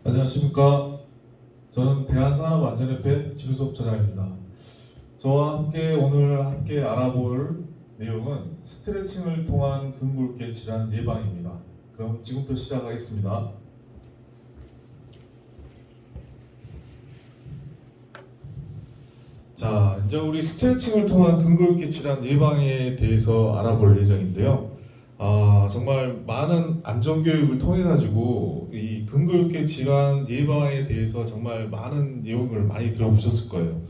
안녕하십니까. 저는 대한산업안전협회 지루수업차장입니다. 저와 오늘 함께 알아볼 내용은 스트레칭을 통한 근골격 질환 예방입니다. 그럼 지금부터 시작하겠습니다. 자, 이제 우리 스트레칭을 통한 근골격 질환 예방에 대해서 알아볼 예정인데요. 정말 많은 안전교육을 통해 가지고 이 근골격 질환 예방에 대해서 정말 많은 내용을 많이 들어보셨을 거예요.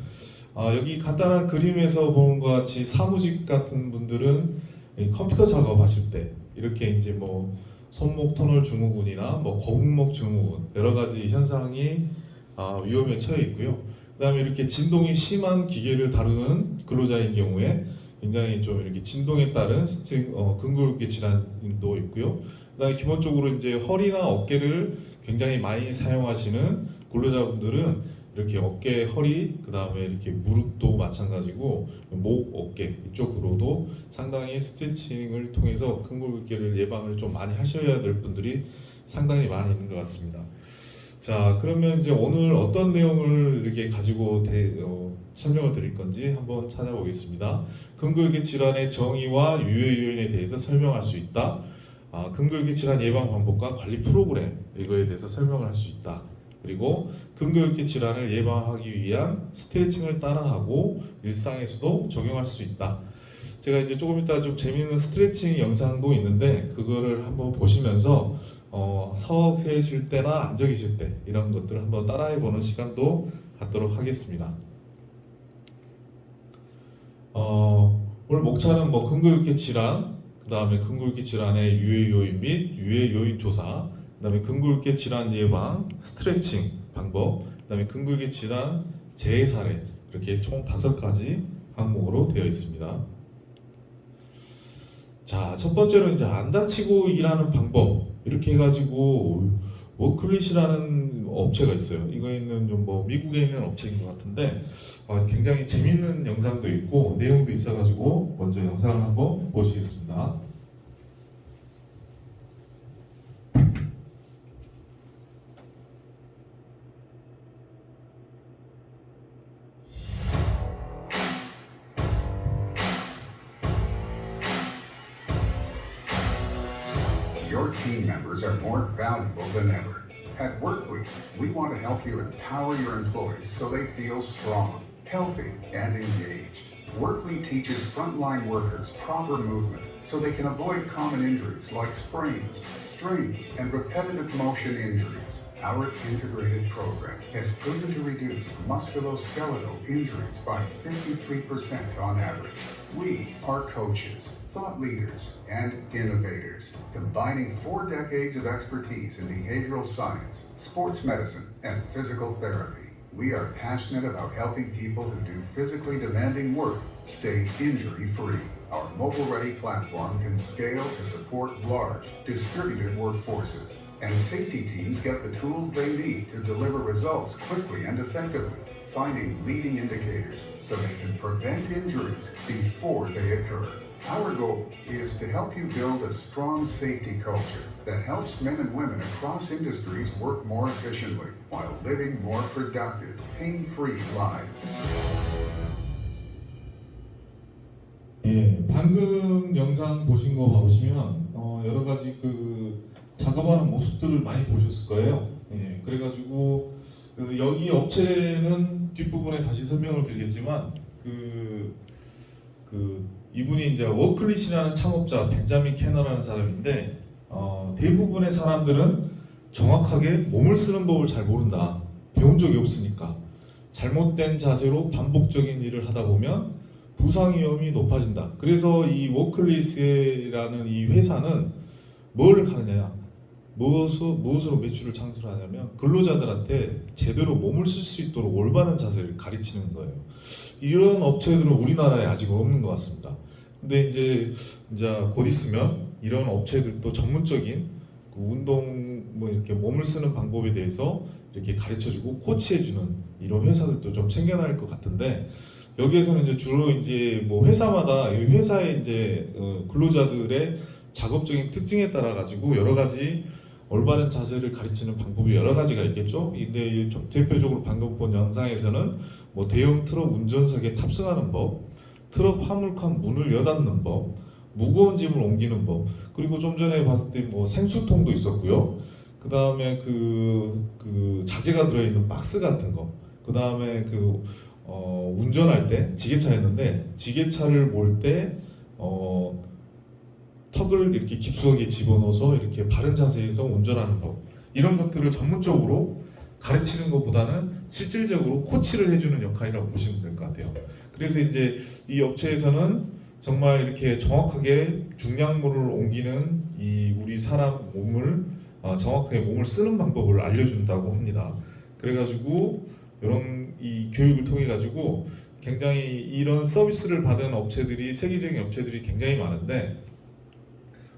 여기 간단한 그림에서 보는 것 같이 사무직 같은 분들은 이 컴퓨터 작업하실 때 이렇게 이제 뭐 손목 터널 증후군이나 뭐 거북목 증후군 여러 가지 현상이 위험에 처해 있고요. 그다음에 이렇게 진동이 심한 기계를 다루는 근로자인 경우에 굉장히 좀 이렇게 진동에 따른 근골격 질환도 있고요. 그다음에 기본적으로 이제 허리나 어깨를 굉장히 많이 사용하시는 근로자분들은 이렇게 어깨, 허리, 그다음에 이렇게 무릎도 마찬가지고 목, 어깨 이쪽으로도 상당히 스트레칭을 통해서 근골격계를 예방을 좀 많이 하셔야 될 분들이 상당히 많이 있는 것 같습니다. 자, 그러면 이제 오늘 어떤 내용을 이렇게 가지고 설명을 드릴 건지 한번 찾아보겠습니다. 근골격 질환의 정의와 유해 요인에 대해서 설명할 수 있다. 근골격 질환 예방 방법과 관리 프로그램 이거에 대해서 설명을 할 수 있다. 그리고 근골격 질환을 예방하기 위한 스트레칭을 따라하고 일상에서도 적용할 수 있다. 제가 이제 조금 이따 좀 재미있는 스트레칭 영상도 있는데 그거를 한번 보시면서 서 계실 때나 앉아 계실 때 이런 것들을 한번 따라해보는 시간도 갖도록 하겠습니다. 오늘 목차는 뭐 근골격 질환, 그 다음에 근골격 질환의 유해 요인 및 유해 요인 조사, 그 다음에 근골격 질환 예방, 스트레칭 방법, 그 다음에 근골격 질환 재해 사례 이렇게 총 5가지 항목으로 되어 있습니다. 자, 첫 번째로 이제 안 다치고 일하는 방법 이렇게 해가지고 워클릿이라는 업체가 있어요. 이거는 좀 뭐 미국에 있는 업체인 것 같은데 굉장히 재밌는 영상도 있고 내용도 있어가지고 먼저 영상을 한번 보시겠습니다. Your team members are more valuable than ever. At Workly, we want to help you empower your employees so they feel strong, healthy, and engaged. Workly teaches frontline workers proper movement so they can avoid common injuries like sprains, strains, and repetitive motion injuries. Our integrated program has proven to reduce musculoskeletal injuries by 53% on average. We are coaches, thought leaders, and innovators, combining 4 decades of expertise in behavioral science, sports medicine, and physical therapy. We are passionate about helping people who do physically demanding work stay injury-free. Our mobile-ready platform can scale to support large, distributed workforces, and safety teams get the tools they need to deliver results quickly and effectively, finding leading indicators so they can prevent injuries before they occur. Our goal is to help you build a strong safety culture that helps men and women across industries work more efficiently while living more productive, pain-free lives. 예, 방금 영상 보신 거 보시면 여러 가지 그 작업하는 모습들을 많이 보셨을 거예요. 예, 그래가지고 여기 업체는 뒷부분에 다시 설명을 드리겠지만 이분이 이제 워클릿이라는 창업자 벤자민 캐너라는 사람인데 대부분의 사람들은 정확하게 몸을 쓰는 법을 잘 모른다. 배운 적이 없으니까 잘못된 자세로 반복적인 일을 하다 보면 부상 위험이 높아진다. 그래서 이 워클릿이라는 이 회사는 뭘 하느냐? 무엇으로 매출을 창출하냐면 근로자들한테 제대로 몸을 쓸 수 있도록 올바른 자세를 가르치는 거예요. 이런 업체들은 우리나라에 아직 없는 것 같습니다. 근데 이제 곧 있으면 이런 업체들도 전문적인 그 운동 뭐 이렇게 몸을 쓰는 방법에 대해서 이렇게 가르쳐주고 코치해주는 이런 회사들도 좀 생겨날 것 같은데 여기에서는 이제 주로 이제 뭐 회사마다 이 회사의 이제 근로자들의 작업적인 특징에 따라 가지고 여러 가지 올바른 자세를 가르치는 방법이 여러 가지가 있겠죠. 근데 대표적으로 방금 본 영상에서는 뭐 대형 트럭 운전석에 탑승하는 법, 트럭 화물칸 문을 여닫는 법, 무거운 짐을 옮기는 법, 그리고 좀 전에 봤을 때 뭐 생수통도 있었고요. 그 다음에 그 자재가 들어있는 박스 같은 거, 그 다음에 운전할 때 지게차였는데 지게차를 몰 때 턱을 이렇게 깊숙하게 집어넣어서 이렇게 바른 자세에서 운전하는 법, 이런 것들을 전문적으로 가르치는 것보다는 실질적으로 코치를 해주는 역할이라고 보시면 될 것 같아요. 그래서 이제 이 업체에서는 정말 이렇게 정확하게 중량물을 옮기는 이 우리 사람 몸을 정확하게 몸을 쓰는 방법을 알려준다고 합니다. 그래가지고 이런 이 교육을 통해 가지고 굉장히 이런 서비스를 받은 업체들이 세계적인 업체들이 굉장히 많은데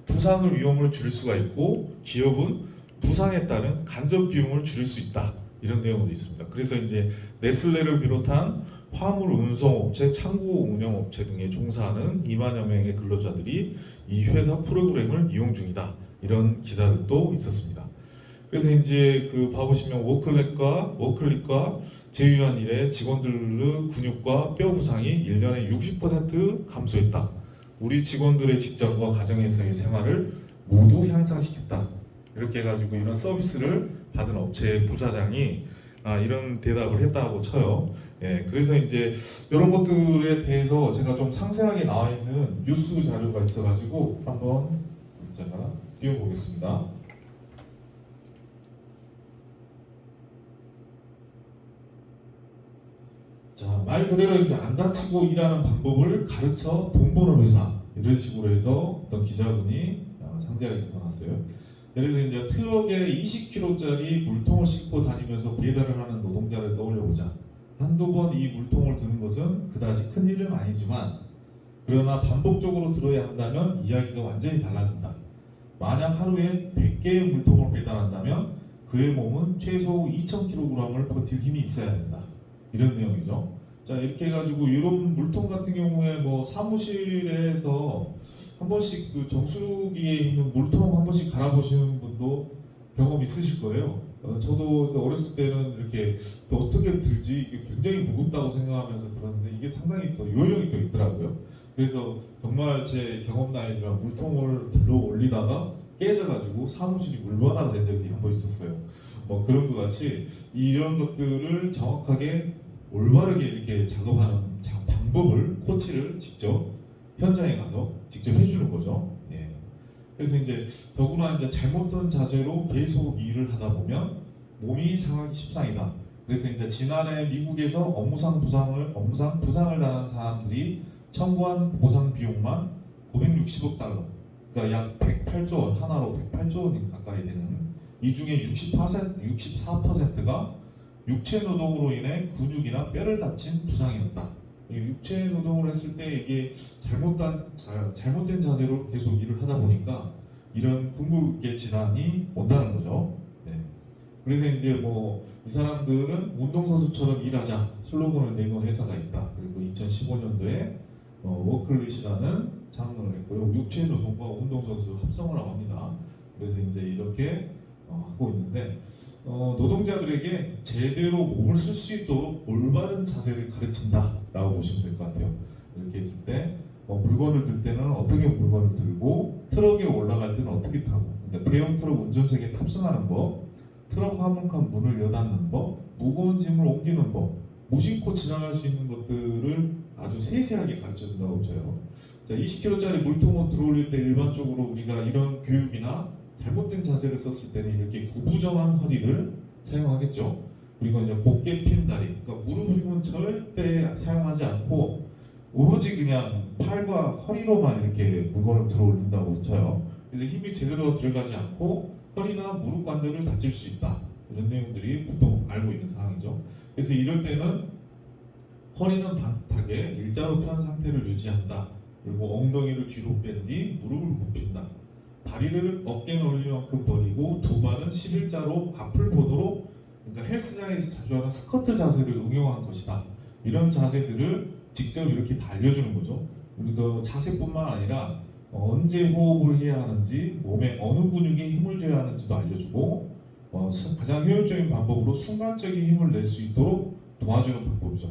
부상을 위험을 줄일 수가 있고 기업은 부상에 따른 간접 비용을 줄일 수 있다, 이런 내용도 있습니다. 그래서 이제 네슬레를 비롯한 화물 운송업체, 창고 운영업체 등에 종사하는 2만여 명의 근로자들이 이 회사 프로그램을 이용 중이다, 이런 기사들도 있었습니다. 그래서 이제 봐보시면 워클릭과 제휴한 일에 직원들의 근육과 뼈 부상이 1년에 60% 감소했다. 우리 직원들의 직장과 가정에서의 생활을 모두 향상시켰다. 이렇게 해가지고 이런 서비스를 받은 업체의 부사장이 이런 대답을 했다고 쳐요. 예, 그래서 이제 이런 것들에 대해서 제가 좀 상세하게 나와 있는 뉴스 자료가 있어가지고 한번 제가 띄워보겠습니다. 자, 말 그대로 이제 안 다치고 일하는 방법을 가르쳐 돈 버는 회사, 이런 식으로 해서 어떤 기자분이 상세하게 적어놨어요. 그래서 이제 트럭에 20kg짜리 물통을 싣고 다니면서 배달을 하는 노동자를 떠올려보자. 한두 번 이 물통을 드는 것은 그다지 큰 일은 아니지만 그러나 반복적으로 들어야 한다면 이야기가 완전히 달라진다. 만약 하루에 100개의 물통을 배달한다면 그의 몸은 최소 2000kg을 버틸 힘이 있어야 된다. 이런 내용이죠. 자, 이렇게 해가지고 이런 물통 같은 경우에 뭐 사무실에서 한 번씩 정수기에 있는 물통 한 번씩 갈아보시는 분도 경험 있으실 거예요. 저도 어렸을 때는 이렇게 또 어떻게 들지, 이게 굉장히 무겁다고 생각하면서 들었는데 이게 상당히 또 요령이 또 있더라고요. 그래서 정말 제 경험담이지만 물통을 들어 올리다가 깨져가지고 사무실이 물바다가 된 적이 한 번 있었어요. 뭐 그런 것 같이 이런 것들을 정확하게 올바르게 이렇게 작업하는 방법을 코치를 직접 현장에 가서 직접 해주는 거죠. 예. 그래서 이제 더구나 이제 잘못된 자세로 계속 일을 하다 보면 몸이 상하기 십상이다. 그래서 이제 지난해 미국에서 업무상 부상을 당한 사람들이 청구한 보상 비용만 960억 달러, 그러니까 약 108조 원, 하나로 108조 원이 가까이 되는, 이 중에 64%가 육체 노동으로 인해 근육이나 뼈를 다친 부상이었다. 육체 노동을 했을 때 이게 잘못된 자세로 계속 일을 하다 보니까 이런 궁극의 질환이 온다는 거죠. 네. 그래서 이제 뭐 이 사람들은 운동선수처럼 일하자 슬로건을 내건 회사가 있다. 그리고 2015년도에 워클릿이라는 창문을 했고요. 육체 노동과 운동선수 합성을 합니다. 그래서 이제 이렇게 하고 있는데 노동자들에게 제대로 몸을 쓸 수 있도록 올바른 자세를 가르친다라고 보시면 될 것 같아요. 이렇게 있을 때 물건을 들 때는 어떻게 물건을 들고 트럭에 올라갈 때는 어떻게 타고, 그러니까 대형 트럭 운전석에 탑승하는 법, 트럭 화물칸 문을 여닫는 법, 무거운 짐을 옮기는 법, 무심코 지나갈 수 있는 것들을 아주 세세하게 가르쳐준다고 쳐요. 자, 20kg짜리 물통을 들어올릴 때 일반적으로 우리가 이런 교육이나 잘못된 자세를 썼을 때는 이렇게 구부정한 허리를 사용하겠죠. 그리고 이제 곧게 핀 다리, 그러니까 무릎 힘은 절대 사용하지 않고 오로지 그냥 팔과 허리로만 이렇게 물건을 들어올린다고 쳐요. 그래서 힘이 제대로 들어가지 않고 허리나 무릎 관절을 다칠 수 있다. 이런 내용들이 보통 알고 있는 상황이죠. 그래서 이럴 때는 허리는 반듯하게 일자로 편 상태를 유지한다. 그리고 엉덩이를 뒤로 뺀 뒤 무릎을 굽힌다. 다리를 어깨 넓이만큼 벌리고 두 발은 11자로 앞을 보도록, 그러니까 헬스장에서 자주 하는 스쿼트 자세를 응용한 것이다. 이런 자세들을 직접 이렇게 다 알려주는 거죠. 그리고 자세뿐만 아니라 언제 호흡을 해야 하는지, 몸의 어느 근육에 힘을 줘야 하는지도 알려주고, 가장 효율적인 방법으로 순간적인 힘을 낼 수 있도록 도와주는 방법이죠.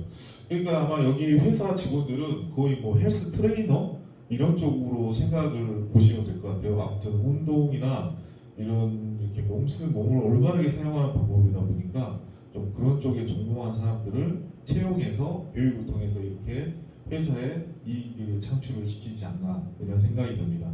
그러니까 아마 여기 회사 직원들은 거의 뭐 헬스 트레이너 이런 쪽으로 생각을 보시면 될 것 같아요. 아무튼 운동이나 이런 이렇게 몸을 올바르게 사용하는 방법이다 보니까 좀 그런 쪽에 전공한 사람들을 채용해서 교육을 통해서 이렇게 회사에 이익을 창출을 시키지 않나 이런 생각이 듭니다.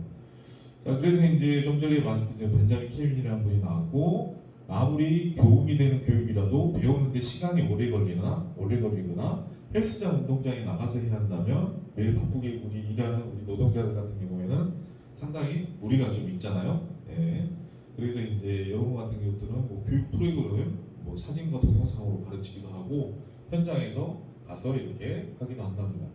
자, 그래서 이제 좀 전에 말했듯이 벤자민 케빈이라는 분이 나왔고, 아무리 교육이 되는 교육이라도 배우는데 시간이 오래 걸리거나 헬스장 운동장에 나가서 해야 한다면 매일 바쁘게 우리 일하는 우리 노동자들 같은 경우에는 상당히 무리가 좀 있잖아요. 예. 그래서 이제 여러분 같은 경우들은 뭐 교육 프로그램을 뭐 사진과 동영상으로 가르치기도 하고 현장에서 가서 이렇게 하기도 한답니다.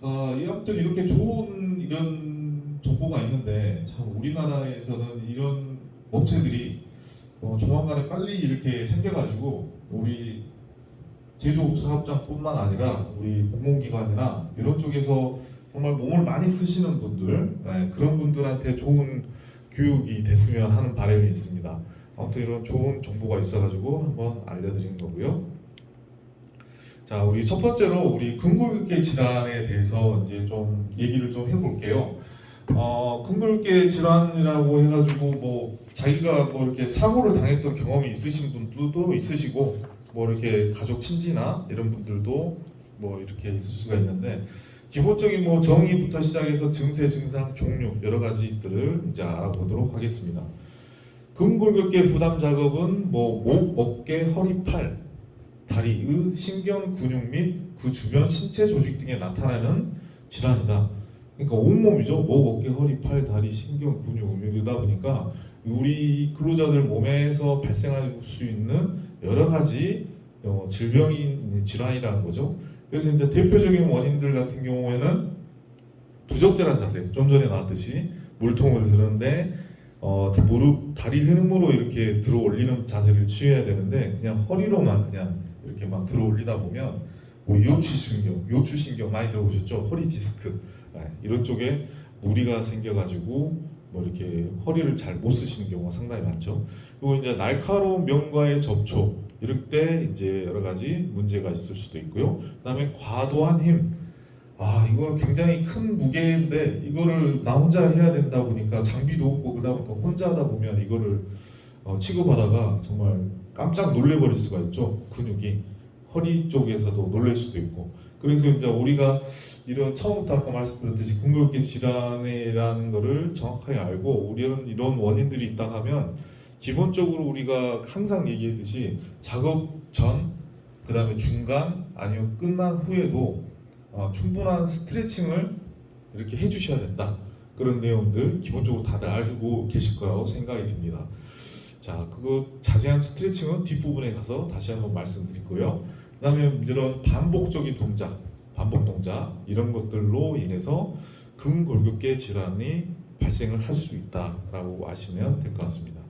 아무튼 이렇게 좋은 이런 정보가 있는데 참 우리나라에서는 이런 업체들이 조만간에 빨리 이렇게 생겨가지고 우리 제조업 사업장뿐만 아니라 우리 공공기관이나 이런 쪽에서 정말 몸을 많이 쓰시는 분들, 그런 분들한테 좋은 교육이 됐으면 하는 바람이 있습니다. 아무튼 이런 좋은 정보가 있어가지고 한번 알려드린 거고요. 자, 우리 첫 번째로 우리 근골격계 질환에 대해서 이제 좀 얘기를 좀 해볼게요. 근골격계 질환이라고 해가지고 뭐 자기가 뭐 이렇게 사고를 당했던 경험이 있으신 분들도 있으시고, 뭐 이렇게 가족 친지나 이런 분들도 뭐 이렇게 있을 수가 있는데, 기본적인 뭐 정의부터 시작해서 증세, 증상, 종류 여러 가지들을 이제 알아보도록 하겠습니다. 근골격계 부담 작업은 뭐 목, 어깨, 허리, 팔, 다리의 신경, 근육 및 그 주변 신체 조직 등에 나타나는 질환이다. 그러니까 온몸이죠. 목, 어깨, 허리, 팔, 다리, 신경, 근육 이러다 보니까 우리 근로자들 몸에서 발생할 수 있는 여러 가지 질병인 질환이라는 거죠. 그래서 이제 대표적인 원인들 같은 경우에는 부적절한 자세, 좀 전에 나왔듯이 물통을 드는데 무릎, 다리 흐름으로 이렇게 들어 올리는 자세를 취해야 되는데 그냥 허리로만 그냥 이렇게 막 들어 올리다 보면 뭐 요추신경 많이 들어보셨죠? 허리 디스크 이런 쪽에 무리가 생겨가지고 뭐 이렇게 허리를 잘 못 쓰시는 경우가 상당히 많죠. 그리고 이제 날카로운 면과의 접촉 이럴 때 이제 여러 가지 문제가 있을 수도 있고요. 그다음에 과도한 힘. 이거 굉장히 큰 무게인데 이거를 나 혼자 해야 된다 보니까 장비도 없고 그러다 보니까 혼자 하다 보면 이거를 취급하다가 정말 깜짝 놀래버릴 수가 있죠. 근육이 허리 쪽에서도 놀랄 수도 있고. 그래서 이제 우리가 이런 처음부터 아까 말씀드렸듯이 근골격계 질환이라는 거를 정확하게 알고 우리는 이런 원인들이 있다 하면 기본적으로 우리가 항상 얘기했듯이 작업 전, 그 다음에 중간 아니면 끝난 후에도 충분한 스트레칭을 이렇게 해주셔야 된다. 그런 내용들 기본적으로 다들 알고 계실 거라고 생각이 듭니다. 자, 그거 자세한 스트레칭은 뒷부분에 가서 다시 한번 말씀드리고요. 그 다음에 이런 반복 동작 이런 것들로 인해서 근골격계 질환이 발생을 할 수 있다라고 아시면 될 것 같습니다.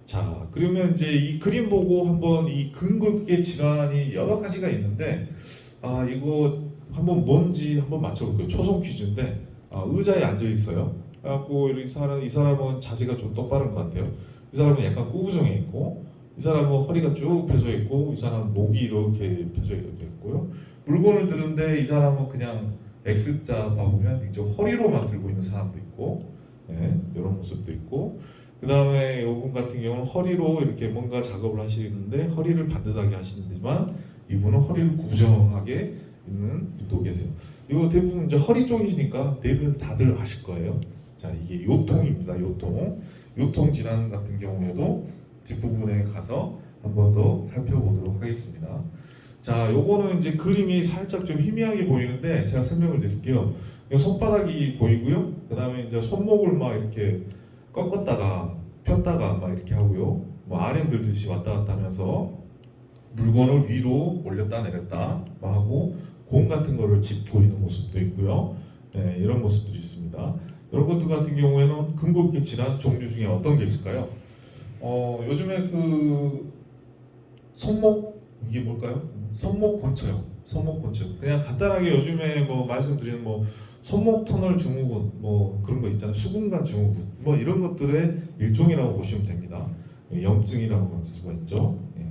자, 그러면 이제 이 그림 보고 한번 이 근골격계 질환이 여러 가지가 있는데 이거 한번 뭔지 한번 맞춰볼게요. 초성 퀴즈인데 의자에 앉아 있어요. 그래갖고 이 사람은 자세가 좀 똑바른 것 같아요. 이 사람은 약간 꾸부정해 있고, 이 사람은 허리가 쭉 펴져 있고, 이 사람은 목이 이렇게 펴져 있고요. 물건을 드는데 이 사람은 그냥 X자 봐보면 이제 허리로만 들고 있는 사람도 있고, 이런 모습도 있고, 그 다음에 이분 같은 경우는 허리로 이렇게 뭔가 작업을 하시는데 허리를 반듯하게 하시지만 이분은 허리를 구정하게 있는 분도 계세요. 이거 대부분 이제 허리 쪽이시니까 다들 아실 거예요. 자, 이게 요통입니다. 요통 질환 같은 경우에도 뒷부분에 가서 한 번 더 살펴보도록 하겠습니다. 자, 요거는 이제 그림이 살짝 좀 희미하게 보이는데 제가 설명을 드릴게요. 손바닥이 보이고요. 그 다음에 이제 손목을 막 이렇게 꺾었다가 폈다가 막 이렇게 하고요. 뭐 아령 들듯이 왔다 갔다 하면서 물건을 위로 올렸다 내렸다 막 하고 공 같은 거를 짚고 있는 모습도 있고요. 이런 모습들이 있습니다. 이런 것들 같은 경우에는 근골격계 질환 종류 중에 어떤 게 있을까요? 요즘에 그 손목 이게 뭘까요? 손목 근처요. 손목곤증. 그냥 간단하게 요즘에 뭐 말씀드리는 뭐 손목 터널 증후군 뭐 그런 거 있잖아요. 수근관 증후군 뭐 이런 것들의 일종이라고 보시면 됩니다. 염증이라고 할 수가 있죠. 예.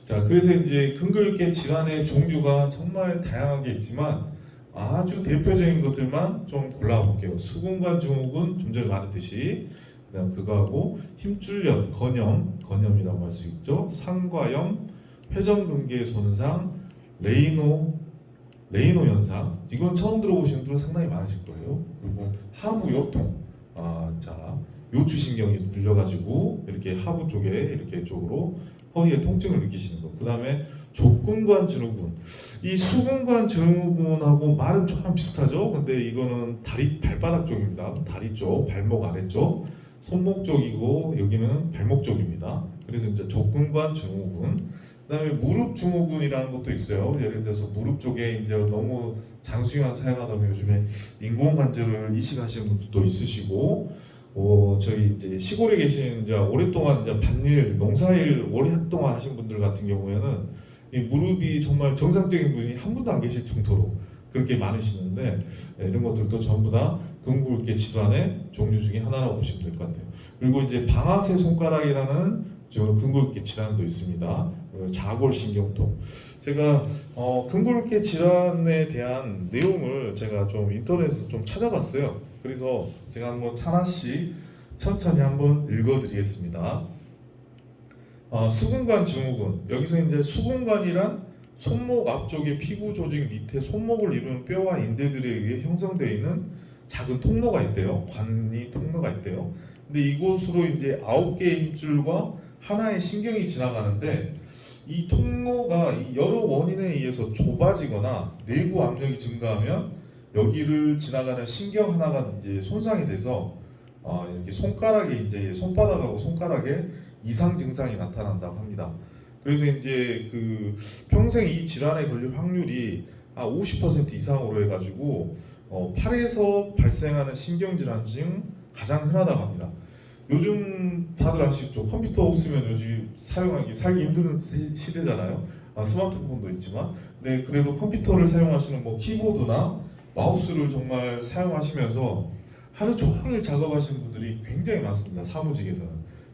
자, 그래서 이제 근골격 질환의 종류가 정말 다양하게 있지만 아주 대표적인 것들만 좀 골라볼게요. 수근관 증후군 좀 전에 말했듯이, 그다음 그거하고 힘줄염, 건염이라고 할 수 있죠. 상과염, 회전근개 손상, 레이노 현상. 이건 처음 들어보시는 분들 상당히 많으실 거예요. 그리고 하부 요통, 자 요추신경이 눌려가지고 이렇게 하부 쪽에 이렇게 쪽으로 허리에 통증을 느끼시는 것. 그 다음에 족근관 증후군. 이 수근관 증후군하고 말은 조금 비슷하죠. 근데 이거는 다리 발바닥 쪽입니다. 다리 쪽, 발목 아래쪽, 손목 쪽이고 여기는 발목 쪽입니다. 그래서 이제 족근관 증후군. 그다음에 무릎 증후군이라는 것도 있어요. 예를 들어서 무릎 쪽에 이제 너무 장수형 사용하다 보면 요즘에 인공 관절을 이식하시는 분들도 있으시고, 저희 이제 시골에 계신 이제 오랫동안 이제 밭일, 농사일 오랫동안 하신 분들 같은 경우에는 이 무릎이 정말 정상적인 분이 한 분도 안 계실 정도로 그렇게 많으시는데, 이런 것들도 전부 다 근골격 질환의 종류 중에 하나라고 보시면 될 것 같아요. 그리고 이제 방아쇠 손가락이라는 근골격 질환도 있습니다. 자골신경통. 제가 근골격 질환에 대한 내용을 제가 좀 인터넷에서 좀 찾아봤어요. 그래서 제가 한번 하나씩 천천히 한번 읽어드리겠습니다. 수근관 증후군. 여기서 이제 수근관이란 손목 앞쪽의 피부 조직 밑에 손목을 이루는 뼈와 인대들에 의해 형성되어 있는 작은 통로가 있대요. 관이 통로가 있대요. 근데 이곳으로 이제 9개의 힘줄과 하나의 신경이 지나가는데, 이 통로가 여러 원인에 의해서 좁아지거나 내부 압력이 증가하면 여기를 지나가는 신경 하나가 이제 손상이 돼서 이렇게 손가락에 이제 손바닥하고 손가락에 이상 증상이 나타난다고 합니다. 그래서 이제 그 평생 이 질환에 걸릴 확률이 50% 이상으로 해가지고 팔에서 발생하는 신경질환 중 가장 흔하다고 합니다. 요즘 다들 아시죠? 컴퓨터 없으면 요즘 사용하기 살기 힘든 시대잖아요. 스마트폰도 있지만, 네, 그래도 컴퓨터를 사용하시는 뭐 키보드나 마우스를 정말 사용하시면서 하루 종일 작업하시는 분들이 굉장히 많습니다. 사무직에서는.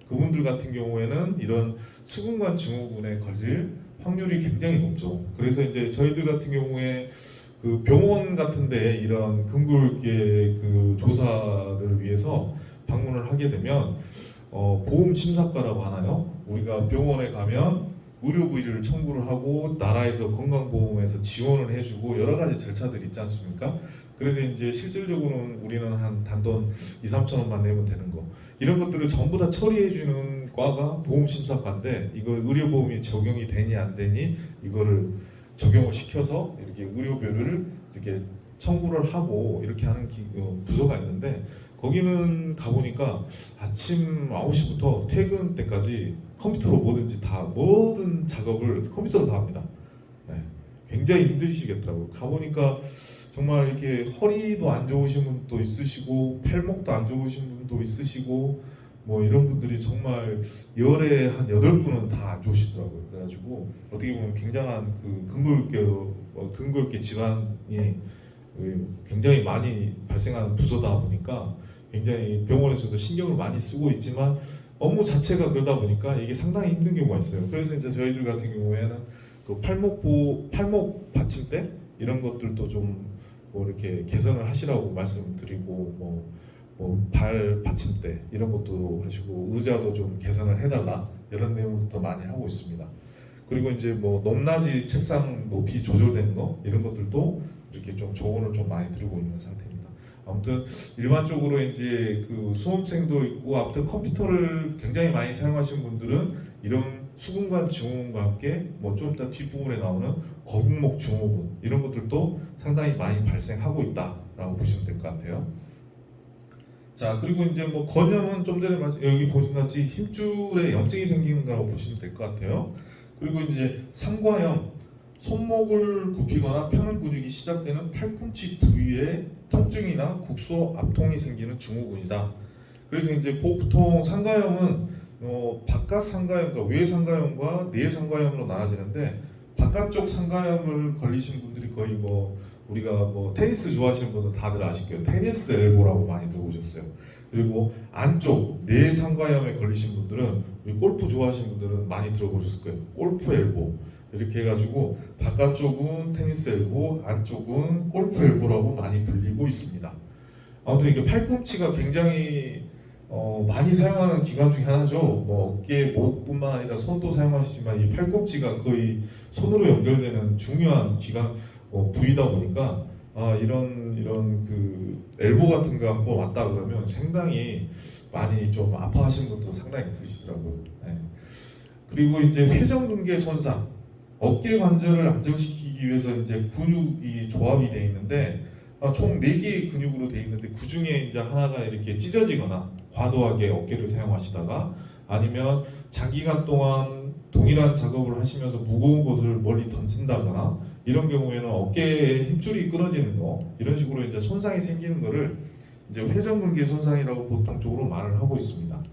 그분들 같은 경우에는 이런 수근관 증후군에 걸릴 확률이 굉장히 높죠. 그래서 이제 저희들 같은 경우에 그 병원 같은데 이런 근골격 그 조사를 위해서 방문을 하게 되면 보험 심사과라고 하나요? 우리가 병원에 가면 의료비를 청구를 하고 나라에서 건강보험에서 지원을 해주고 여러 가지 절차들이 있지 않습니까? 그래서 이제 실질적으로는 우리는 한 단돈 2, 3천 원만 내면 되는 거, 이런 것들을 전부 다 처리해주는 과가 보험심사과인데, 이거 의료보험이 적용이 되니 안 되니 이거를 적용을 시켜서 이렇게 의료비를 이렇게 청구를 하고 이렇게 하는 부서가 있는데, 거기는 가보니까 아침 9시부터 퇴근 때까지 컴퓨터로 모든 작업을 컴퓨터로 다 합니다. 네, 굉장히 힘드시겠더라고요. 가보니까 정말 이렇게 허리도 안 좋으신 분도 있으시고 팔목도 안 좋으신 분도 있으시고 뭐 이런 분들이 정말 열에 한 8분은 다 안 좋으시더라고요. 그래가지고 어떻게 보면 굉장한 그 근골격 질환이 굉장히 많이 발생하는 부서다 보니까 굉장히 병원에서도 신경을 많이 쓰고 있지만 업무 자체가 그러다 보니까 이게 상당히 힘든 경우가 있어요. 그래서 이제 저희들 같은 경우에는 그 팔목 받침대 이런 것들도 좀 뭐 이렇게 개선을 하시라고 말씀드리고, 발 받침대 이런 것도 하시고 의자도 좀 개선을 해달라, 이런 내용부터 많이 하고 있습니다. 그리고 이제 뭐 높낮이 책상 높이 조절되는 거 이런 것들도 이렇게 좀 조언을 좀 많이 드리고 있는 상태입니다. 아무튼 일반적으로 이제 그 수험생도 있고 아무튼 컴퓨터를 굉장히 많이 사용하시는 분들은 이런 수근관 증후군과 함께 뭐 좀 이따 뒷부분에 나오는 거북목 증후군 이런 것들도 상당히 많이 발생하고 있다라고 보시면 될 것 같아요. 자, 그리고 이제 뭐 건염은 좀 전에 여기 보신 같이 힘줄에 염증이 생기는 거라고 보시면 될 것 같아요. 그리고 이제 상과염, 손목을 굽히거나 펴는 근육이 시작되는 팔꿈치 부위에 통증이나 국소 압통이 생기는 증후군이다. 그래서 이제 보통 상과염은 바깥 상과염과 외 상과염과 내 상과염으로 나눠지는데, 바깥쪽 상가염을 걸리신 분들이 거의 뭐 우리가 뭐 테니스 좋아하시는 분은 다들 아실 거예요. 테니스 엘보라고 많이 들어보셨어요. 그리고 안쪽 내 상가염에 걸리신 분들은 우리 골프 좋아하시는 분들은 많이 들어보셨을 거예요. 골프 엘보 이렇게 해가지고 바깥쪽은 테니스 엘보, 안쪽은 골프 엘보라고 많이 불리고 있습니다. 아무튼 이게 팔꿈치가 굉장히 많이 사용하는 기관 중에 하나죠. 뭐 어깨, 목뿐만 아니라 손도 사용하시지만 이 팔꿈치가 거의 손으로 연결되는 중요한 기관 부위다 보니까 이런 그 엘보 같은 거 한번 왔다 그러면 상당히 많이 좀 아파하시는 분도 상당히 있으시더라고요. 네. 그리고 이제 회전근개 손상, 어깨 관절을 안정시키기 위해서 이제 근육이 조합이 되어 있는데 총 4개의 근육으로 되어 있는데 그 중에 이제 하나가 이렇게 찢어지거나 과도하게 어깨를 사용하시다가 아니면 장기간 동안 동일한 작업을 하시면서 무거운 것을 멀리 던진다거나 이런 경우에는 어깨에 힘줄이 끊어지는 거 이런 식으로 이제 손상이 생기는 거를 이제 회전근개 손상이라고 보통적으로 말을 하고 있습니다.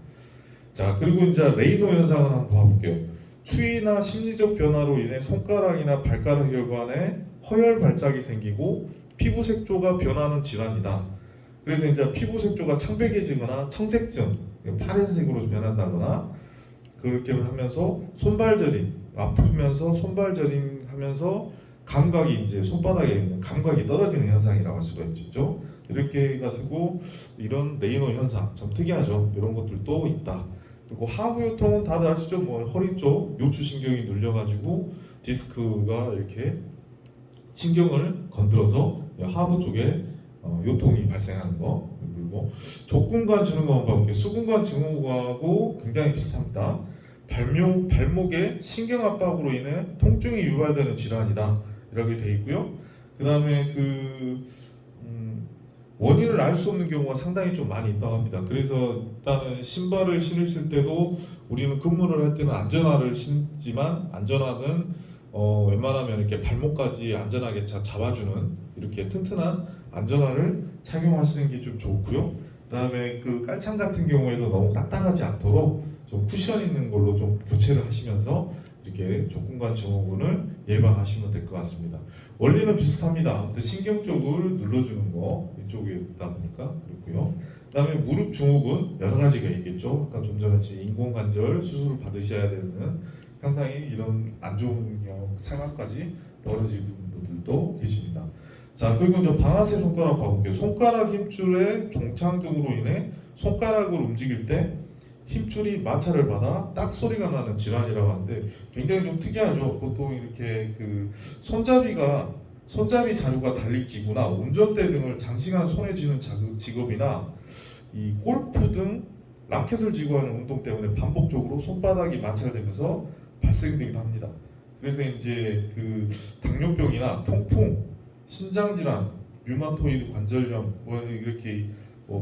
자, 그리고 이제 레이노 현상을 한번 봐볼게요. 추위나 심리적 변화로 인해 손가락이나 발가락 혈관에 허열 발작이 생기고 피부 색조가 변하는 질환이다. 그래서 이제 피부 색조가 창백해지거나 청색증, 파란색으로 변한다거나 그렇게 하면서 손발저림, 아프면서 손발저림 하면서 감각이 이제 손바닥에 있는 감각이 떨어지는 현상이라고 할 수가 있죠. 이렇게 해가지고 이런 레이노 현상 참 특이하죠. 이런 것들도 있다. 그리고 하부 요통은 다들 아시죠? 뭐 허리 쪽 요추신경이 눌려가지고 디스크가 이렇게 신경을 건드려서 하부 쪽에 요통이 발생하는 거. 그리고 족근관 증후군 봐볼게요. 수근관 증후군하고 굉장히 비슷합니다. 발목에 신경 압박으로 인해 통증이 유발되는 질환이다. 이렇게 돼 있고요. 그 다음에 원인을 알 수 없는 경우가 상당히 좀 많이 있다고 합니다. 그래서 일단은 신발을 신으실 때도 우리는 근무를 할 때는 안전화를 신지만 안전화는 웬만하면 이렇게 발목까지 안전하게 잡아주는 이렇게 튼튼한 안전화를 착용하시는 게 좀 좋고요. 그다음에 그 깔창 같은 경우에도 너무 딱딱하지 않도록 좀 쿠션 있는 걸로 좀 교체를 하시면서 이렇게 족근관 증후군을 예방하시면 될 것 같습니다. 원리는 비슷합니다. 신경 쪽을 눌러주는 거 이쪽에 있다 보니까 그렇고요. 그다음에 무릎 증후군 여러 가지가 있겠죠. 아까 좀 전에 인공관절 수술을 받으셔야 되는 상당히 이런 안 좋은 상황까지 벌어지는 분들도 계십니다. 자, 그리고 이제 방아쇠 손가락 봐볼게요. 손가락 힘줄의 종창 등으로 인해 손가락을 움직일 때 힘줄이 마찰을 받아 딱 소리가 나는 질환이라고 하는데 굉장히 좀 특이하죠. 보통 이렇게 그 손잡이 자루가 달린 기구나 운전대 등을 장시간 손에 쥐는 직업이나 이 골프 등 라켓을 쥐고 하는 운동 때문에 반복적으로 손바닥이 마찰되면서 발생되기도 합니다. 그래서 이제 그 당뇨병이나 통풍, 신장질환, 류마토이드 관절염 이렇게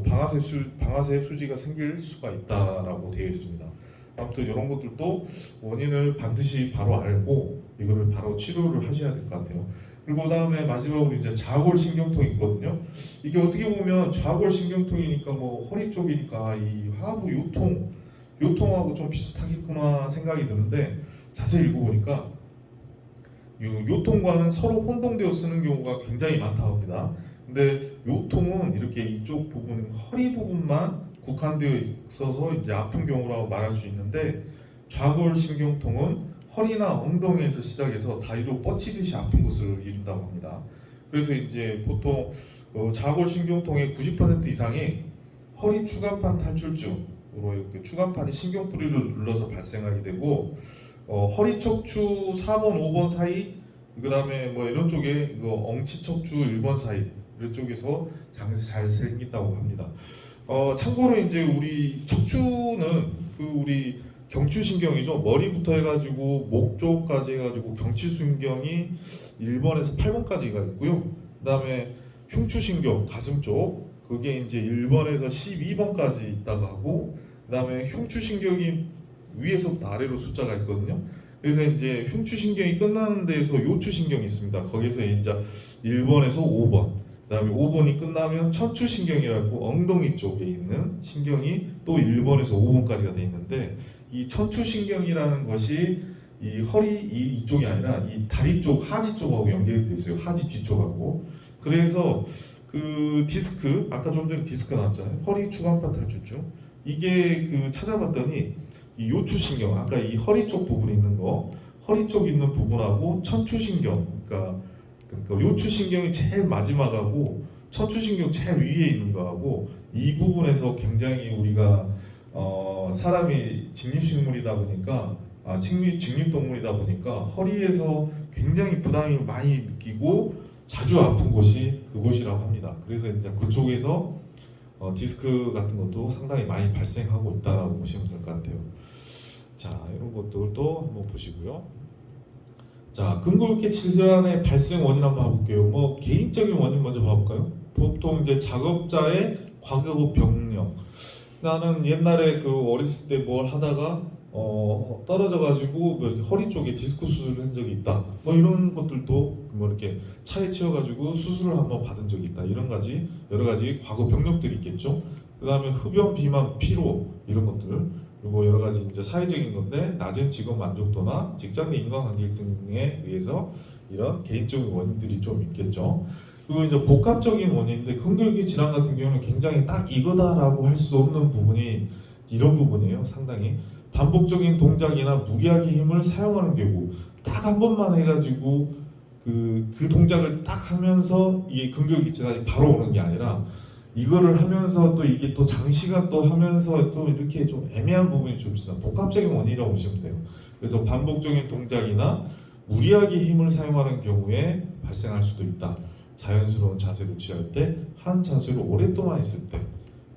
방아쇠 수지가 생길 수가 있다라고 되어 있습니다. 아무튼 이런 것들도 원인을 반드시 바로 알고 이거를 바로 치료를 하셔야 될 것 같아요. 그리고 그다음에 마지막으로 이제 좌골신경통이 있거든요. 이게 어떻게 보면 좌골신경통이니까 뭐 허리 쪽이니까 이 하부 요통하고 좀 비슷하겠구나 생각이 드는데 자세히 읽어보니까 요통과는 서로 혼동되어 쓰는 경우가 굉장히 많다고 합니다. 근데 요통은 이렇게 이쪽 부분, 허리 부분만 국한되어 있어서 이제 아픈 경우라고 말할 수 있는데 좌골신경통은 허리나 엉덩이에서 시작해서 다리로 뻗치듯이 아픈 것을 이룬다고 합니다. 그래서 이제 보통 좌골신경통의 90% 이상이 허리 추간판 탈출증으로 이렇게 추간판이 신경뿌리를 눌러서 발생하게 되고 허리 척추 4번, 5번 사이 그 다음에 뭐 이런 쪽에 엉치 척추 1번 사이 이런 쪽에서 잘 생긴다고 합니다. 참고로 이제 우리 척추는 우리 경추신경이죠. 머리부터 해가지고 목 쪽까지 해가지고 경추신경이 1번에서 8번까지가 있고요. 그 다음에 흉추신경 가슴 쪽 그게 이제 1번에서 12번까지 있다고 하고 그 다음에 흉추신경이 위에서부터 아래로 숫자가 있거든요. 그래서 이제 흉추신경이 끝나는 데에서 요추신경이 있습니다. 거기서 이제 1번에서 5번, 그다음에 5번이 끝나면 천추신경이라고 엉덩이 쪽에 있는 신경이 또 1번에서 5번까지가 돼 있는데 이 천추신경이라는 것이 이 허리 이쪽이 아니라 이 다리 쪽 하지 쪽하고 연결이 돼 있어요. 하지 뒤쪽하고. 그래서 그 디스크 아까 좀 전에 디스크 나왔잖아요. 허리 추간판 탈출증. 이게 그 찾아봤더니 이 요추신경 아까 이 허리 쪽 부분에 있는 거 허리 쪽 있는 부분하고 천추신경 그러니까 요추신경이 제일 마지막하고 천추신경 제일 위에 있는 거하고 이 부분에서 굉장히 우리가 사람이 직립식물이다 보니까 직립동물이다 보니까 허리에서 굉장히 부담이 많이 느끼고 자주 아픈 곳이 그곳이라고 합니다. 그래서 이제 그쪽에서 디스크 같은 것도 상당히 많이 발생하고 있다고 보시면 될 것 같아요. 자, 이런 것들도 한번 보시고요. 자, 근골격 질환의 발생 원인 한번 봐볼게요. 뭐 개인적인 원인 먼저 봐볼까요? 보통 이제 작업자의 과거 병력. 나는 옛날에 그 어렸을 때 뭘 하다가 떨어져가지고 뭐 이렇게 허리 쪽에 디스크 수술을 한 적이 있다. 뭐 이런 것들도 뭐 이렇게 차에 치여가지고 수술을 한번 받은 적이 있다. 이런 가지 여러 가지 과거 병력들이 있겠죠. 그 다음에 흡연, 비만, 피로 이런 것들 그리고 여러 가지 이제 사회적인 건데 낮은 직업 만족도나 직장 내 인간관계 등에 의해서 이런 개인적인 원인들이 좀 있겠죠. 그리고 이제 복합적인 원인인데 근골격 질환 같은 경우는 굉장히 딱 이거다라고 할 수 없는 부분이 이런 부분이에요. 상당히 반복적인 동작이나 무리하게 힘을 사용하는 경우 딱 한 번만 해가지고 그 동작을 딱 하면서 이게 근골격 질환이 바로 오는 게 아니라 이거를 하면서 또 이게 또 장시간 또 하면서 또 이렇게 좀 애매한 부분이 좀 있어요. 복합적인 원인이라고 보시면 돼요. 그래서 반복적인 동작이나 무리하게 힘을 사용하는 경우에 발생할 수도 있다. 자연스러운 자세를 취할 때, 한 자세로 오랫동안 있을 때,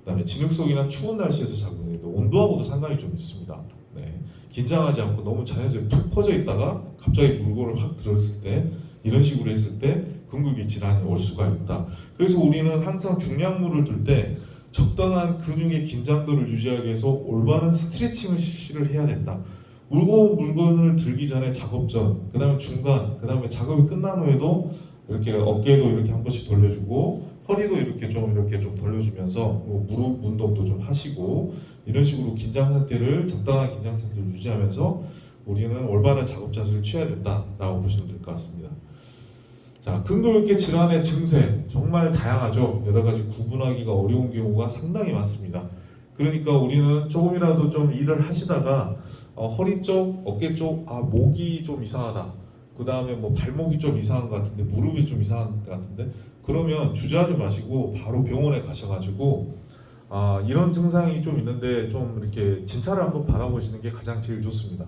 그다음에 진흙 속이나 추운 날씨에서 작용해요. 온도하고도 상관이 좀 있습니다. 네. 긴장하지 않고 너무 자연스럽게 푹 퍼져 있다가 갑자기 물건을 확 들었을 때 이런 식으로 했을 때 근육의 질환이 올 수가 있다. 그래서 우리는 항상 중량물을 들 때 적당한 근육의 긴장도를 유지하기 위해서 올바른 스트레칭을 실시를 해야 된다. 무거운 물건을 들기 전에 작업 전, 그 다음에 중간, 그 다음에 작업이 끝난 후에도 이렇게 어깨도 이렇게 한 번씩 돌려주고 허리도 이렇게 좀 돌려주면서 무릎 운동도 좀 하시고 이런 식으로 긴장 상태를 적당한 긴장 상태를 유지하면서 우리는 올바른 작업 자세를 취해야 된다라고 보시면 될 것 같습니다. 자, 근골격 질환의 증세 정말 다양하죠. 여러 가지 구분하기가 어려운 경우가 상당히 많습니다. 그러니까 우리는 조금이라도 좀 일을 하시다가 허리 쪽, 어깨 쪽, 목이 좀 이상하다. 그 다음에 뭐 발목이 좀 이상한 것 같은데, 무릎이 좀 이상한 것 같은데, 그러면 주저하지 마시고 바로 병원에 가셔가지고 이런 증상이 좀 있는데 좀 이렇게 진찰을 한번 받아보시는 게 가장 제일 좋습니다.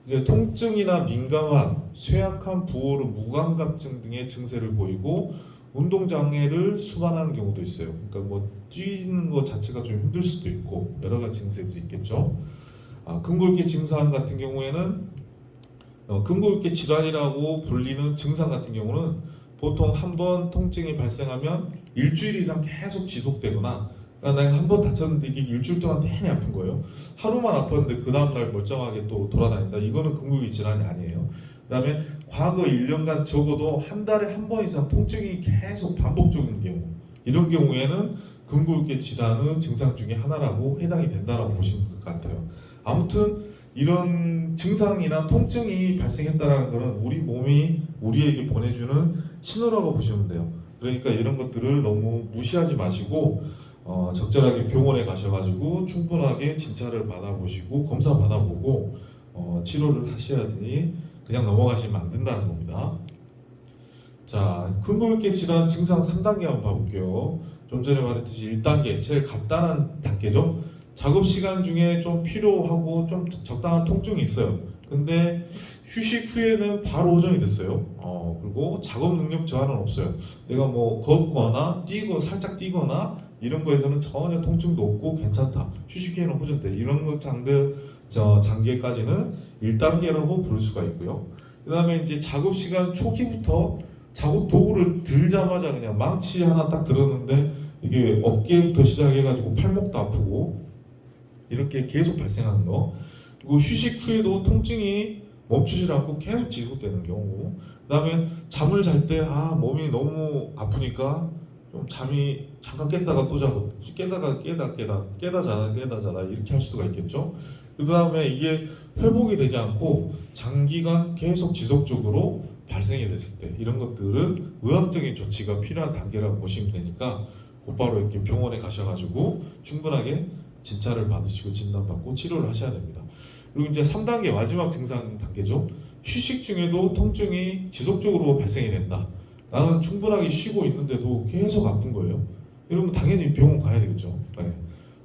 이제 통증이나 민감한, 쇠약한 부호르 무감각증 등의 증세를 보이고 운동 장애를 수반하는 경우도 있어요. 그러니까 뭐 뛰는 것 자체가 좀 힘들 수도 있고 여러 가지 증세들이 있겠죠. 근골격 증상 같은 경우에는 근골격 질환이라고 불리는 증상 같은 경우는 보통 한 번 통증이 발생하면 일주일 이상 계속 지속되거나 내가 한 번 다쳤는데 이게 일주일 동안 내내 아픈 거예요. 하루만 아팠는데 그 다음날 멀쩡하게 또 돌아다닌다. 이거는 근골격 질환이 아니에요. 그 다음에 과거 1년간 적어도 한 달에 한 번 이상 통증이 계속 반복적인 경우, 이런 경우에는 근골격 질환은 증상 중에 하나라고 해당이 된다라고 보시면 될 것 같아요. 아무튼 이런 증상이나 통증이 발생했다는 것은 우리 몸이 우리에게 보내주는 신호라고 보시면 돼요. 그러니까 이런 것들을 너무 무시하지 마시고 적절하게 병원에 가셔가지고 충분하게 진찰을 받아보시고 검사 받아보고 치료를 하셔야 되니 그냥 넘어가시면 안 된다는 겁니다. 자, 근골격 질환 증상 3단계 한번 봐볼게요. 좀 전에 말했듯이 1단계 제일 간단한 단계죠. 작업 시간 중에 좀 필요하고 좀 적당한 통증이 있어요. 근데 휴식 후에는 바로 호전이 됐어요. 그리고 작업 능력 저하는 없어요. 내가 뭐 걷거나 살짝 뛰거나 이런 거에서는 전혀 통증도 없고 괜찮다. 휴식 후에는 호전돼. 이런 것 단계까지는 1단계라고 볼 수가 있고요. 그 다음에 이제 작업 시간 초기부터 작업 도구를 들자마자 그냥 망치 하나 딱 들었는데 이게 어깨부터 시작해가지고 팔목도 아프고 이렇게 계속 발생하는 거. 그리고 휴식 후에도 통증이 멈추지 않고 계속 지속되는 경우. 그 다음에 잠을 잘 때 몸이 너무 아프니까 좀 잠이 잠깐 깼다가 또 자고 깨다 자다 이렇게 할 수가 있겠죠. 그 다음에 이게 회복이 되지 않고 장기간 계속 지속적으로 발생이 됐을 때 이런 것들은 의학적인 조치가 필요한 단계라고 보시면 되니까 곧바로 이렇게 병원에 가셔가지고 충분하게 진찰을 받으시고 진단받고 치료를 하셔야 됩니다. 그리고 이제 3단계 마지막 증상 단계죠. 휴식 중에도 통증이 지속적으로 발생이 된다. 나는 충분하게 쉬고 있는데도 계속 아픈 거예요. 이러면 당연히 병원 가야 되겠죠. 네.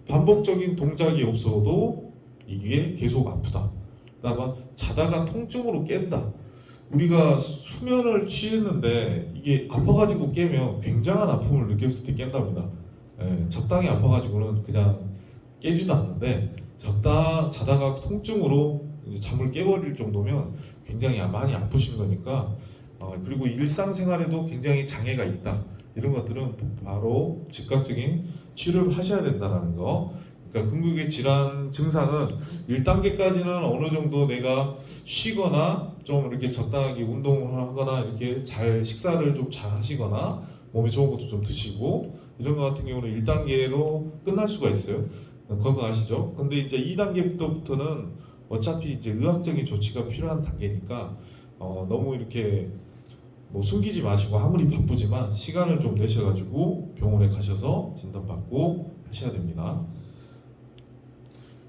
반복적인 동작이 없어도 이게 계속 아프다. 그다음에 자다가 통증으로 깬다. 우리가 수면을 취했는데 이게 아파가지고 깨면 굉장한 아픔을 느꼈을 때 깬답니다. 예, 적당히 아파가지고는 그냥 깨지도 않는데 자다가 통증으로 이제 잠을 깨버릴 정도면 굉장히 많이 아프신 거니까 그리고 일상생활에도 굉장히 장애가 있다. 이런 것들은 바로 즉각적인 치료를 하셔야 된다는 거. 그러니까 근육의 질환 증상은 1단계까지는 어느 정도 내가 쉬거나 좀 이렇게 적당하게 운동을 하거나 이렇게 잘 식사를 좀 잘 하시거나 몸에 좋은 것도 좀 드시고 이런 것 같은 경우는 1단계로 끝날 수가 있어요. 건강하시죠? 근데 이제 2단계부터는 어차피 이제 의학적인 조치가 필요한 단계니까 너무 이렇게 뭐 숨기지 마시고 아무리 바쁘지만 시간을 좀 내셔가지고 병원에 가셔서 진단받고 하셔야 됩니다.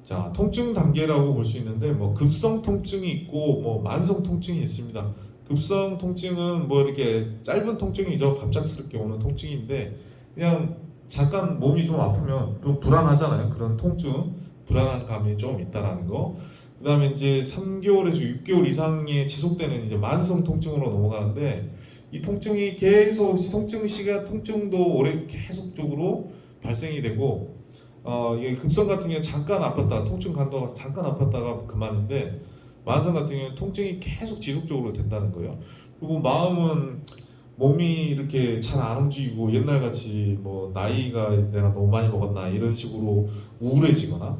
자, 통증 단계라고 볼 수 있는데 뭐 급성 통증이 있고 뭐 만성 통증이 있습니다. 급성 통증은 뭐 이렇게 짧은 통증이죠. 갑작스럽게 오는 통증인데 그냥 잠깐 몸이 좀 아프면 좀 불안하잖아요. 그런 통증, 불안한 감이 좀 있다라는 거. 그다음에 이제 3개월에서 6개월 이상이 지속되는 이제 만성 통증으로 넘어가는데 이 통증이 계속 통증도 오래 계속적으로 발생이 되고 이게 급성 같은 경우는 잠깐 아팠다가 통증 간도가 잠깐 아팠다가 그만인데 만성 같은 경우는 통증이 계속 지속적으로 된다는 거예요. 그리고 마음은 몸이 이렇게 잘 안 움직이고 옛날같이 뭐 나이가 내가 너무 많이 먹었나 이런 식으로 우울해지거나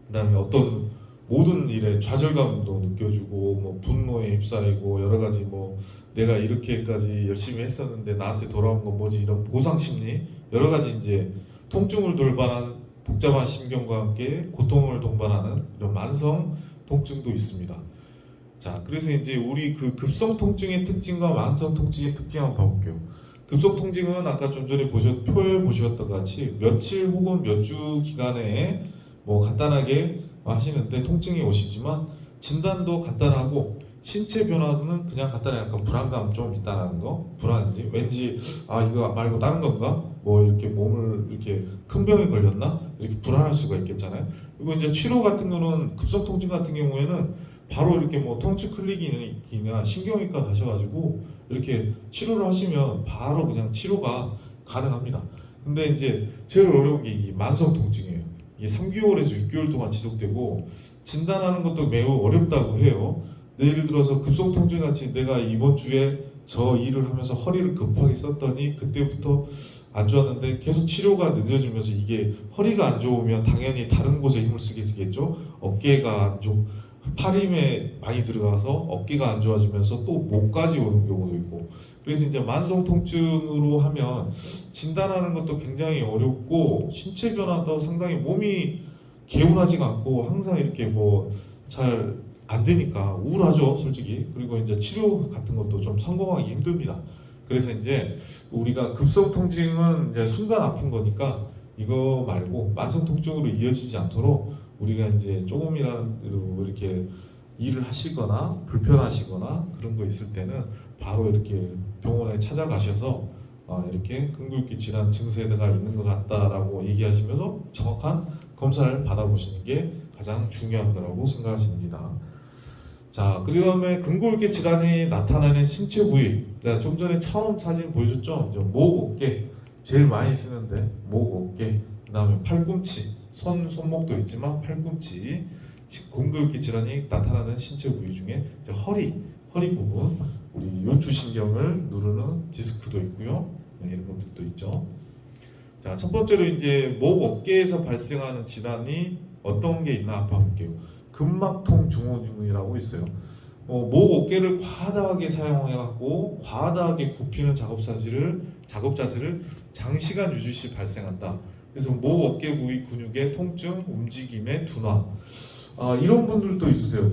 그다음에 어떤 모든 일에 좌절감도 느껴지고 뭐 분노에 휩싸이고 여러 가지 뭐 내가 이렇게까지 열심히 했었는데 나한테 돌아온 건 뭐지 이런 보상 심리 여러 가지 이제 통증을 돌반한 복잡한 심경과 함께 고통을 동반하는 이런 만성 통증도 있습니다. 자, 그래서 이제 우리 그 급성 통증의 특징과 만성 통증의 특징 한번 봐볼게요. 급성 통증은 아까 좀 전에 표에 보셨던 것 같이 며칠 혹은 몇 주 기간에 뭐 간단하게 하시는데 통증이 오시지만 진단도 간단하고 신체 변화는 그냥 간단히 약간 불안감 좀 있다는 거 불안인지 왠지 이거 말고 다른 건가 뭐 이렇게 몸을 이렇게 큰 병에 걸렸나 이렇게 불안할 수가 있겠잖아요. 그리고 이제 치료 같은 거는 급성 통증 같은 경우에는 바로 이렇게 뭐 통증 클리닉이나 신경외과 가셔가지고 이렇게 치료를 하시면 바로 그냥 치료가 가능합니다. 근데 이제 제일 어려운 게 이 만성 통증이에요. 이게 3개월에서 6개월 동안 지속되고 진단하는 것도 매우 어렵다고 해요. 예를 들어서 급성 통증 같이 내가 이번 주에 저 일을 하면서 허리를 급하게 썼더니 그때부터 안 좋았는데 계속 치료가 늦어지면서 이게 허리가 안 좋으면 당연히 다른 곳에 힘을 쓰게 되겠죠. 어깨가 안 좋고 팔 힘에 많이 들어가서 어깨가 안 좋아지면서 또 목까지 오는 경우도 있고 그래서 이제 만성 통증으로 하면 진단하는 것도 굉장히 어렵고 신체 변화도 상당히 몸이 개운하지가 않고 항상 이렇게 뭐 잘 안 되니까 우울하죠 솔직히. 그리고 이제 치료 같은 것도 좀 성공하기 힘듭니다. 그래서 이제 우리가 급성 통증은 이제 순간 아픈 거니까 이거 말고 만성 통증으로 이어지지 않도록 우리가 이제 조금이라도 이렇게 일을 하시거나 불편하시거나 그런 거 있을 때는 바로 이렇게 병원에 찾아가셔서 이렇게 근육기 질환 증세가 있는 것 같다라고 얘기하시면서 정확한 검사를 받아보시는 게 가장 중요한 거라고 생각하십니다. 자, 그 다음에 근골격 질환이 나타나는 신체 부위. 내가 좀 전에 처음 사진 보여줬죠? 목, 어깨 제일 많이 쓰는데 목, 어깨, 그 다음에 팔꿈치, 손목도 있지만 팔꿈치, 근골격 질환이 나타나는 신체 부위 중에 이제 허리 부분, 우리 요추신경을 누르는 디스크도 있고요. 이런 것들도 있죠. 자, 첫 번째로 이제 목, 어깨에서 발생하는 질환이 어떤 게 있나 봐볼게요. 근막통 증후군이라고 있어요. 목, 어깨를 과다하게 사용해갖고 과다하게 굽히는 작업 사실을 작업 자세를 장시간 유지 시 발생한다. 그래서 목 어깨 부위 근육의 통증, 움직임의 둔화. 이런 분들도 있으세요.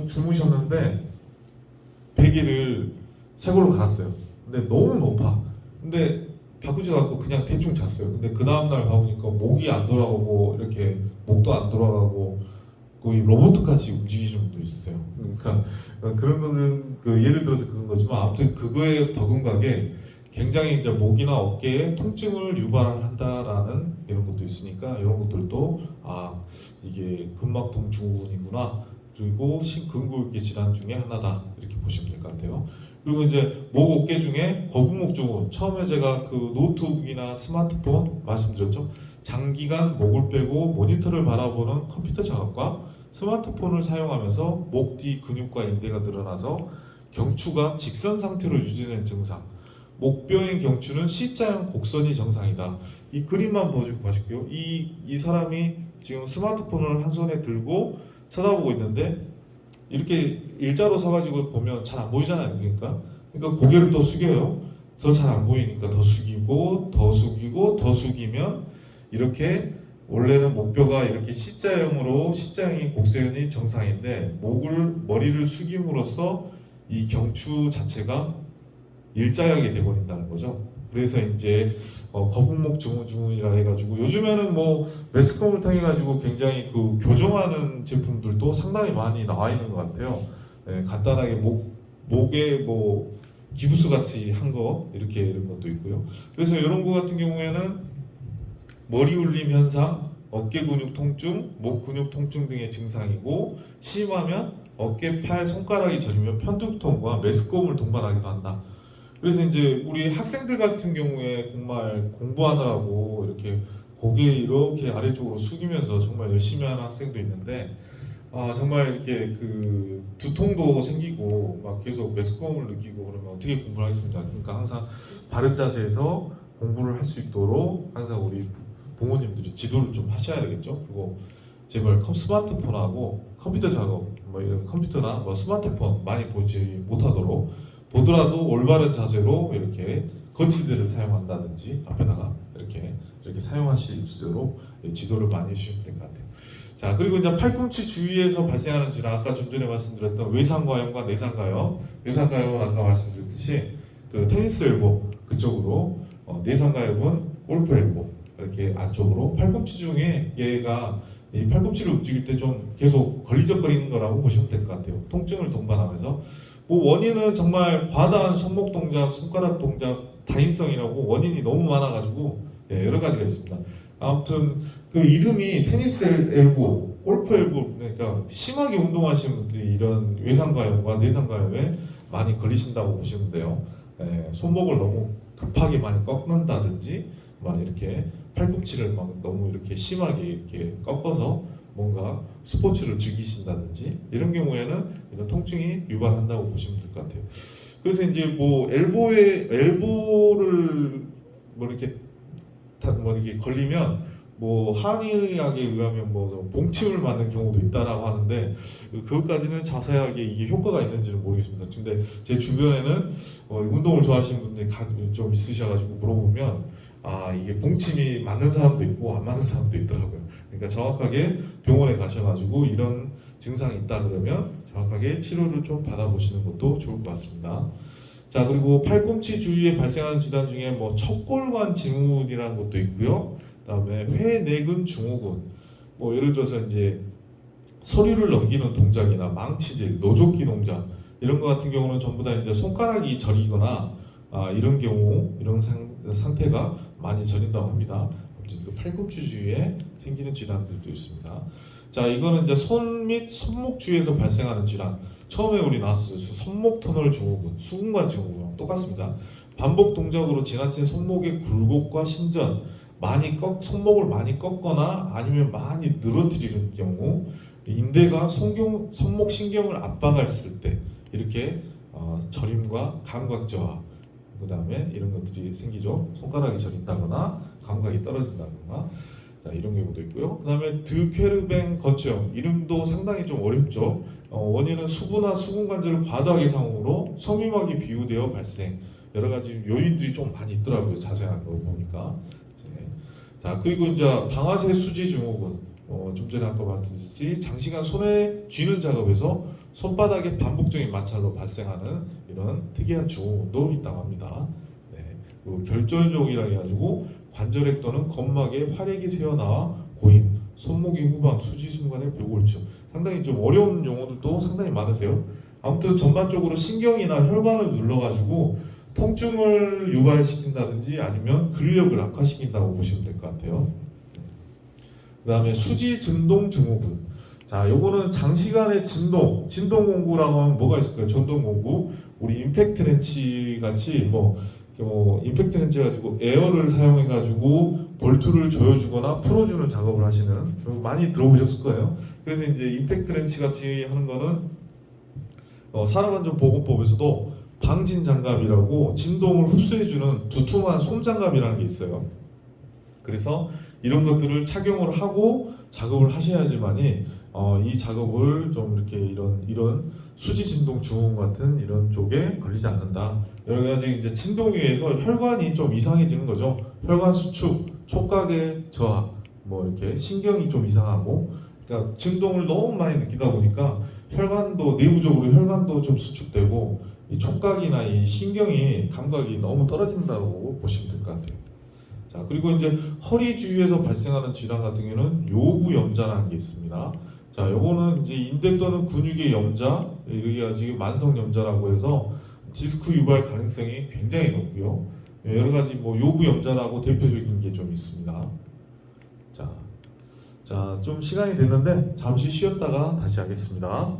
주무셨는데 베개를 새 걸로 갈았어요. 근데 너무 높아. 근데 바꾸지 않고 그냥 대충 잤어요. 근데 그 다음날 가보니까 목이 안 돌아오고 이렇게 목도 안 돌아가고 거의 로봇같이 움직이시는 분도 있으세요. 그러니까 그런 거는 예를 들어서 그런 거지만 아무튼 그거에 버금가게 굉장히 이제 목이나 어깨에 통증을 유발한다라는 이런 것도 있으니까 이런 것들도 이게 근막통 증후군이구나, 그리고 근골격 질환 중에 하나다, 이렇게 보시면 될 것 같아요. 그리고 이제 목 어깨 중에 거북목 증후군, 처음에 제가 그 노트북이나 스마트폰 말씀드렸죠. 장기간 목을 빼고 모니터를 바라보는 컴퓨터 작업과 스마트폰을 사용하면서 목 뒤 근육과 인대가 늘어나서 경추가 직선 상태로 유지되는 증상. 목뼈의 경추는 C자형 곡선이 정상이다. 이 그림만 보실게요. 이 사람이 지금 스마트폰을 한 손에 들고 쳐다보고 있는데 이렇게 일자로 서가지고 보면 잘 안 보이잖아요. 그러니까 고개를 또 숙여요. 더 잘 안 보이니까 더 숙이고 더 숙이고 더 숙이면 이렇게 원래는 목뼈가 이렇게 C자형이 곡선이 정상인데 머리를 숙임으로써 이 경추 자체가 일자하게 돼버린다는 거죠. 그래서 이제 거북목 증후군이라 해가지고 요즘에는 뭐 매스컴을 통해 가지고 굉장히 그 교정하는 제품들도 상당히 많이 나와 있는 것 같아요. 간단하게 목에 뭐 기부스 같이 한 거 이런 것도 있고요. 그래서 이런 거 같은 경우에는 머리 울림 현상, 어깨 근육 통증, 목 근육 통증 등의 증상이고, 심하면 어깨, 팔, 손가락이 저리면 편두통과 메스꺼움을 동반하기도 한다. 그래서 이제 우리 학생들 같은 경우에 정말 공부하느라고 이렇게 고개 이렇게 아래쪽으로 숙이면서 정말 열심히 하는 학생도 있는데 정말 이렇게 그 두통도 생기고 막 계속 메스꺼움을 느끼고 그러면 어떻게 공부를 하겠습니까? 그러니까 항상 바른 자세에서 공부를 할 수 있도록 항상 우리 부모님들이 지도를 좀 하셔야 되겠죠. 그리고 제발 스마트폰하고 컴퓨터 작업, 뭐 이런 컴퓨터나 뭐 스마트폰 많이 보지 못하도록, 보더라도 올바른 자세로 이렇게 거치대를 사용한다든지 앞에다가 이렇게 사용하실 수 있도록 지도를 많이 해주시면 될 것 같아요. 자, 그리고 이제 팔꿈치 주위에서 발생하는 질환, 아까 좀 전에 말씀드렸던 외상과염과 내상과염. 외상과염은 아까 말씀드렸듯이 그 테니스 엘보 그쪽으로, 내상과염은 골프 엘보 이렇게 안쪽으로, 팔꿈치 중에 얘가 이 팔꿈치를 움직일 때 좀 계속 걸리적거리는 거라고 보시면 될 것 같아요. 통증을 동반하면서. 뭐 원인은 정말 과다한 손목 동작, 손가락 동작, 다인성이라고 원인이 너무 많아가지고 여러 가지가 있습니다. 아무튼 그 이름이 테니스 엘보, 골프 엘보, 그러니까 심하게 운동하시는 분들이 이런 외상과염과 내상과염에 많이 걸리신다고 보시면 돼요. 손목을 너무 급하게 많이 꺾는다든지, 막 이렇게 팔꿈치를 막 너무 이렇게 심하게 이렇게 꺾어서 뭔가 스포츠를 즐기신다든지 이런 경우에는 이런 통증이 유발한다고 보시면 될 것 같아요. 그래서 이제 뭐 엘보를 뭐 이렇게 걸리면 뭐 한의학에 의하면 뭐 봉침을 맞는 경우도 있다라고 하는데 그것까지는 자세하게 이게 효과가 있는지는 모르겠습니다. 근데 제 주변에는 운동을 좋아하시는 분들이 좀 있으셔가지고 물어보면 이게 봉침이 맞는 사람도 있고 안 맞는 사람도 있더라고요. 그러니까 정확하게 병원에 가셔가지고 이런 증상이 있다 그러면 정확하게 치료를 좀 받아보시는 것도 좋을 것 같습니다. 자, 그리고 팔꿈치 주위에 발생하는 질환 중에 뭐 척골관 증후군이라는 것도 있고요. 그다음에 회내근 증후군, 뭐 예를 들어서 이제 서류를 넘기는 동작이나 망치질, 노젓기 동작 이런 것 같은 경우는 전부 다 이제 손가락이 저리거나 이런 경우, 이런 상태가 많이 저린다고 합니다. 아무튼 그 팔꿈치 주위에 생기는 질환들도 있습니다. 자, 이거는 이제 손 및 손목 주위에서 발생하는 질환. 처음에 우리 나왔었죠. 손목 터널 증후군, 수근관 증후군 똑같습니다. 반복 동작으로 지나친 손목의 굴곡과 신전, 손목을 많이 꺾거나 아니면 많이 늘어뜨리는 경우, 인대가 손목 신경을 압박했을 때 이렇게 저림과 감각 저하, 그 다음에 이런 것들이 생기죠. 손가락이 저린다거나 감각이 떨어진다거나, 자, 이런 경우도 있고요. 그 다음에 드케르뱅 건초형, 이름도 상당히 좀 어렵죠. 원인은 수부나 수근관절을 과도하게 사용으로 섬유막이 비우되어 발생. 여러 가지 요인들이 좀 많이 있더라고요. 자세한 거 보니까. 네. 자, 그리고 이제 방아쇠 수지 증후군. 좀 전에 아까 말씀드렸듯이 장시간 손에 쥐는 작업에서 손바닥에 반복적인 마찰로 발생하는 이런 특이한 증후군도 있다고 합니다. 네. 그리고 결절종이라 해가지고 관절액 또는 건막에 활액이 새어나와 고임, 손목의 후방, 수지 순간의 묘골증. 상당히 좀 어려운 용어들도 상당히 많으세요. 아무튼 전반적으로 신경이나 혈관을 눌러가지고 통증을 유발시킨다든지 아니면 근력을 악화시킨다고 보시면 될 것 같아요. 그 다음에 수지 진동 증후군. 자, 요거는 장시간의 진동 공구라고 하면 뭐가 있을까요? 전동 공구. 우리 임팩트 렌치 같이 임팩트 렌치 가지고 에어를 사용해 가지고 볼트를 조여주거나 풀어주는 작업을 하시는, 많이 들어보셨을 거예요. 그래서 이제 임팩트 렌치 같이 하는 거는 산업안전보건법에서도 방진 장갑이라고 진동을 흡수해주는 두툼한 솜 장갑이라는 게 있어요. 그래서 이런 것들을 착용을 하고 작업을 하셔야지만이 이 작업을 좀 이렇게 이런 수지 진동 증후군 같은 이런 쪽에 걸리지 않는다. 여러 가지 이제 진동에 의해서 혈관이 좀 이상해지는 거죠. 혈관 수축, 촉각의 저하, 이렇게 신경이 좀 이상하고, 그러니까 진동을 너무 많이 느끼다 보니까 혈관도 내부적으로 혈관도 좀 수축되고 이 촉각이나 이 신경이 감각이 너무 떨어진다고 보시면 될 것 같아요. 자, 그리고 이제 허리 주위에서 발생하는 질환 같은 경우는 요구염자라는 게 있습니다. 자, 요거는 이제 인대 또는 근육의 염자, 이게 지금 만성 염자라고 해서 디스크 유발 가능성이 굉장히 높고요. 여러 가지 요구염자라고 대표적인 게 좀 있습니다. 자, 좀 시간이 됐는데 잠시 쉬었다가 다시 하겠습니다.